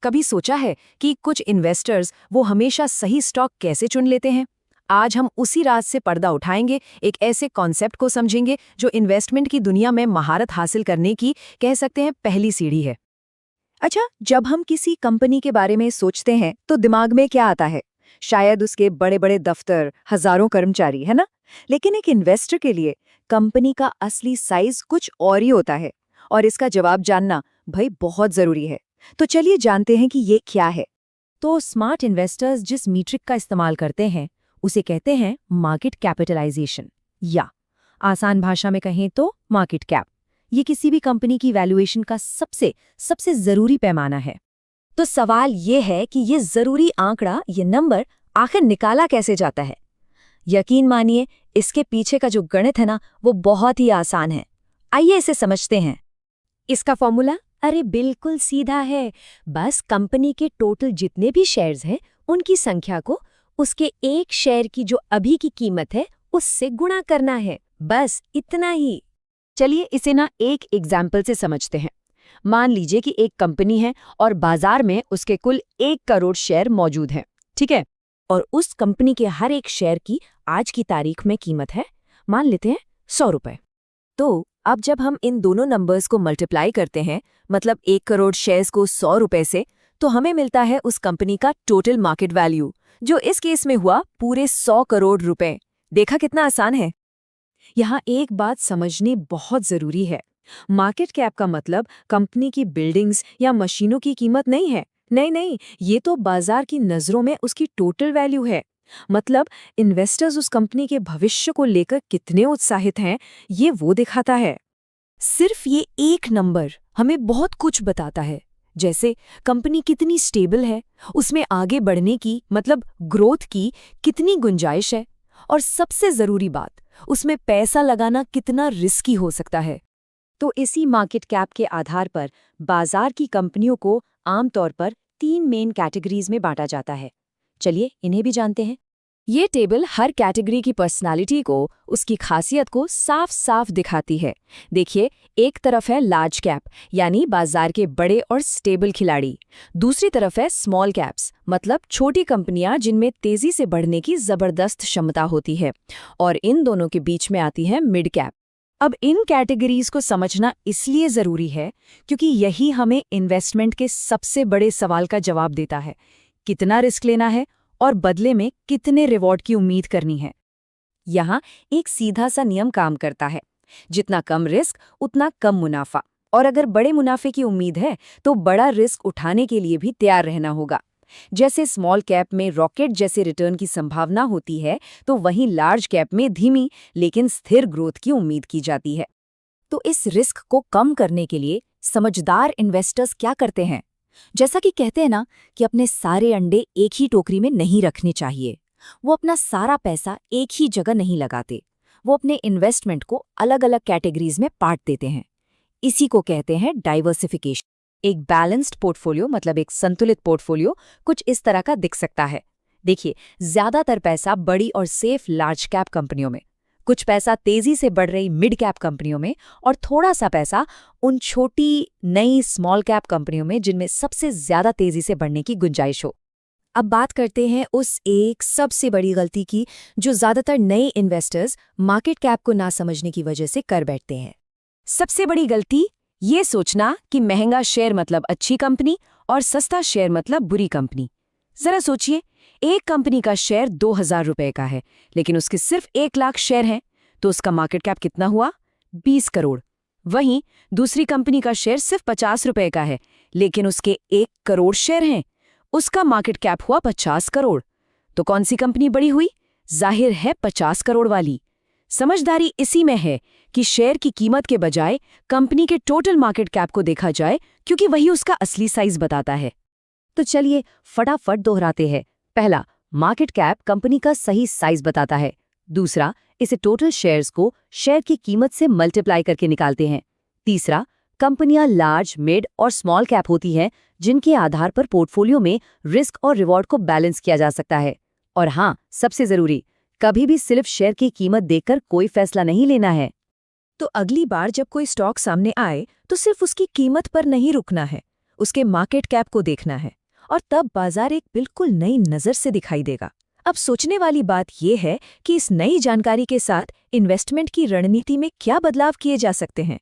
कभी सोचा है कि कुछ इन्वेस्टर्स वो हमेशा सही स्टॉक कैसे चुन लेते हैं? आज हम उसी राज से पर्दा उठाएंगे, एक ऐसे कॉन्सेप्ट को समझेंगे जो इन्वेस्टमेंट की दुनिया में महारत हासिल करने की कह सकते हैं पहली सीढ़ी है। अच्छा, जब हम किसी कंपनी के बारे में सोचते हैं तो दिमाग में क्या आता है? शायद उसके बड़े बड़े दफ्तर, हजारों कर्मचारी, है ना? लेकिन एक इन्वेस्टर के लिए कंपनी का असली साइज कुछ और ही होता है, और इसका जवाब जानना भाई बहुत जरूरी है। तो चलिए जानते हैं कि ये क्या है। तो स्मार्ट इन्वेस्टर्स जिस मीट्रिक का इस्तेमाल करते हैं उसे कहते हैं मार्केट कैपिटलाइजेशन, या आसान भाषा में कहें तो मार्केट कैप। ये किसी भी कंपनी की वैल्यूएशन का सबसे जरूरी पैमाना है। तो सवाल ये है कि ये जरूरी आंकड़ा, ये नंबर आखिर निकाला कैसे जाता है? यकीन मानिए, इसके पीछे का जो गणित है ना, वो बहुत ही आसान है। आइए इसे समझते हैं। इसका फॉर्मूला अरे बिल्कुल सीधा है। बस कंपनी के टोटल जितने भी शेयर्स हैं उनकी संख्या को उसके एक शेयर की जो अभी की कीमत है उससे गुणा करना है, बस इतना ही। चलिए इसे ना एक एग्जाम्पल से समझते हैं। मान लीजिए कि एक कंपनी है और बाजार में उसके कुल 1 करोड़ शेयर मौजूद हैं, ठीक है? और उस कंपनी के हर एक शेयर की आज की तारीख में कीमत है, मान लेते हैं 100 रुपए। तो अब जब हम इन दोनों नंबर्स को मल्टीप्लाई करते हैं, मतलब 1 करोड़ शेयर्स को 100 रुपए से, तो हमें मिलता है उस कंपनी का टोटल मार्केट वैल्यू, जो इस केस में हुआ पूरे 100 करोड़ रुपए। देखा कितना आसान है? यहाँ एक बात समझनी बहुत जरूरी है। मार्केट कैप का मतलब कंपनी की बिल्डिंग्स या मशीनों की कीमत नहीं है। नहीं, ये तो बाजार की नजरों में उसकी टोटल वैल्यू है। मतलब इन्वेस्टर्स उस कंपनी के भविष्य को लेकर कितने उत्साहित हैं, ये वो दिखाता है। सिर्फ ये एक नंबर हमें बहुत कुछ बताता है, जैसे कंपनी कितनी स्टेबल है, उसमें आगे बढ़ने की मतलब ग्रोथ की कितनी गुंजाइश है, और सबसे जरूरी बात, उसमें पैसा लगाना कितना रिस्की हो सकता है। तो इसी मार्केट कैप के आधार पर बाजार की कंपनियों को आमतौर पर 3 मेन कैटेगरीज में बांटा जाता है। चलिए इन्हें भी जानते हैं। ये टेबल हर कैटेगरी की पर्सनालिटी को, उसकी खासियत को साफ साफ दिखाती है। देखिए, एक तरफ है लार्ज कैप, यानी बाजार के बड़े और स्टेबल खिलाड़ी। दूसरी तरफ है स्मॉल कैप्स, मतलब छोटी कंपनियां जिनमें तेजी से बढ़ने की जबरदस्त क्षमता होती है। और इन दोनों के बीच में आती है मिड कैप। अब इन कैटेगरीज को समझना इसलिए जरूरी है क्योंकि यही हमें इन्वेस्टमेंट के सबसे बड़े सवाल का जवाब देता है। कितना रिस्क लेना है और बदले में कितने रिवॉर्ड की उम्मीद करनी है। यहाँ एक सीधा सा नियम काम करता है, जितना कम रिस्क उतना कम मुनाफा। और अगर बड़े मुनाफे की उम्मीद है तो बड़ा रिस्क उठाने के लिए भी तैयार रहना होगा। जैसे स्मॉल कैप में रॉकेट जैसे रिटर्न की संभावना होती है, तो वहीं लार्ज कैप में धीमी लेकिन स्थिर ग्रोथ की उम्मीद की जाती है। तो इस रिस्क को कम करने के लिए समझदार इन्वेस्टर्स क्या करते हैं? जैसा कि कहते हैं ना कि अपने सारे अंडे एक ही टोकरी में नहीं रखने चाहिए। वो अपना सारा पैसा एक ही जगह नहीं लगाते, वो अपने इन्वेस्टमेंट को अलग अलग कैटेगरीज में बांट देते हैं। इसी को कहते हैं डाइवर्सिफिकेशन। एक बैलेंस्ड पोर्टफोलियो, मतलब एक संतुलित पोर्टफोलियो, कुछ इस तरह का दिख सकता है। देखिए, ज्यादातर पैसा बड़ी और सेफ लार्ज कैप कंपनियों में, कुछ पैसा तेजी से बढ़ रही मिड कैप कंपनियों में, और थोड़ा सा पैसा उन छोटी नई स्मॉल कैप कंपनियों में जिनमें सबसे ज्यादा तेजी से बढ़ने की गुंजाइश हो। अब बात करते हैं उस एक सबसे बड़ी गलती की जो ज्यादातर नए इन्वेस्टर्स मार्केट कैप को ना समझने की वजह से कर बैठते हैं। सबसे बड़ी गलती ये सोचना कि महंगा शेयर मतलब अच्छी कंपनी और सस्ता शेयर मतलब बुरी कंपनी। जरा सोचिए, एक कंपनी का शेयर 2000 रुपए का है, लेकिन उसके सिर्फ 1 लाख शेयर हैं, तो उसका मार्केट कैप कितना हुआ? 20 करोड़। वहीं दूसरी कंपनी का शेयर सिर्फ 50 रुपए का है, लेकिन उसके 1 करोड़ शेयर हैं, उसका मार्केट कैप हुआ 50 करोड़। तो कौन सी कंपनी बड़ी हुई? जाहिर है 50 करोड़ वाली। समझदारी इसी में है कि शेयर की कीमत के बजाय कंपनी के टोटल मार्केट कैप को देखा जाए, क्योंकि वही उसका असली साइज बताता है। तो चलिए फटाफट दोहराते हैं। पहला, मार्केट कैप कंपनी का सही साइज बताता है। दूसरा, इसे टोटल शेयर्स को शेयर की कीमत से मल्टीप्लाई करके निकालते हैं। तीसरा, कंपनियां लार्ज, मिड और स्मॉल कैप होती हैं जिनके आधार पर पोर्टफोलियो में रिस्क और रिवॉर्ड को बैलेंस किया जा सकता है। और हाँ, सबसे जरूरी, कभी भी सिर्फ शेयर की कीमत देखकर कोई फैसला नहीं लेना है। तो अगली बार जब कोई स्टॉक सामने आए तो सिर्फ उसकी कीमत पर नहीं रुकना है, उसके मार्केट कैप को देखना है, और तब बाजार एक बिल्कुल नई नज़र से दिखाई देगा। अब सोचने वाली बात यह है कि इस नई जानकारी के साथ इन्वेस्टमेंट की रणनीति में क्या बदलाव किए जा सकते हैं।